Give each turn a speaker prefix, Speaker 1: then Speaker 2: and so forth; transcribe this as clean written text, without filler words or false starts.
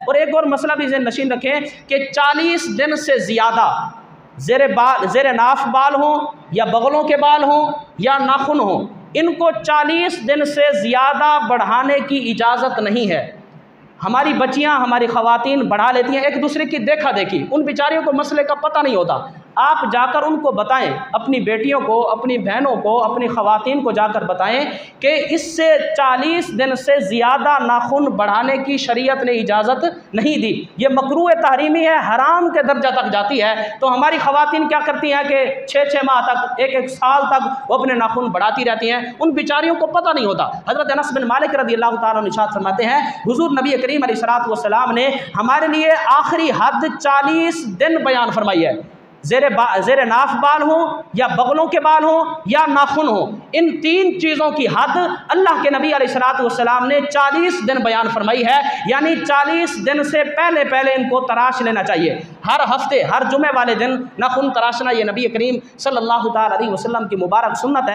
Speaker 1: और एक और मसला भी ज़हन नशीन रखें कि 40 दिन से ज़्यादा ज़ेर नाफ बाल हों या बगलों के बाल हों या नाखून हों, इनको 40 दिन से ज़्यादा बढ़ाने की इजाज़त नहीं है। हमारी बच्चियां, हमारी ख़वातीन बढ़ा लेती हैं, एक दूसरे की देखा देखी। उन बेचारियों को मसले का पता नहीं होता। आप जाकर उनको बताएं, अपनी बेटियों को, अपनी बहनों को, अपनी ख़वातीन को जाकर बताएं कि इससे 40 दिन से ज़्यादा नाखून बढ़ाने की शरीयत ने इजाज़त नहीं दी। ये मकरूह तहरीमी है, हराम के दर्जा तक जाती है। तो हमारी ख़वातीन क्या करती हैं कि 6-6 माह तक, 1-1 साल तक वो अपने नाखून बढ़ाती रहती हैं। उन बेचारियों को पता नहीं होता। हज़रत अनस बिन मालिक रज़ियल्लाहु तआला अन्हु इरशाद फरमाते हैं, हुज़ूर नबी करीम अलैहिस्सलातु वस्सलाम ने हमारे लिए आखिरी हद 40 दिन बयान फरमाई है। ज़ेर नाफ बाल हो या बगलों के बाल हो या नाखून हो, इन 3 चीज़ों की हद अल्लाह के नबी अलैहिस्सलातु वस्सलाम ने 40 दिन बयान फरमाई है। यानी 40 दिन से पहले पहले इनको तराश लेना चाहिए। हर हफ्ते, हर जुमे वाले दिन नाखून तराशना ये नबी करीम सल्लल्लाहु तआला अलैहि वसल्लम की मुबारक सुन्नत है।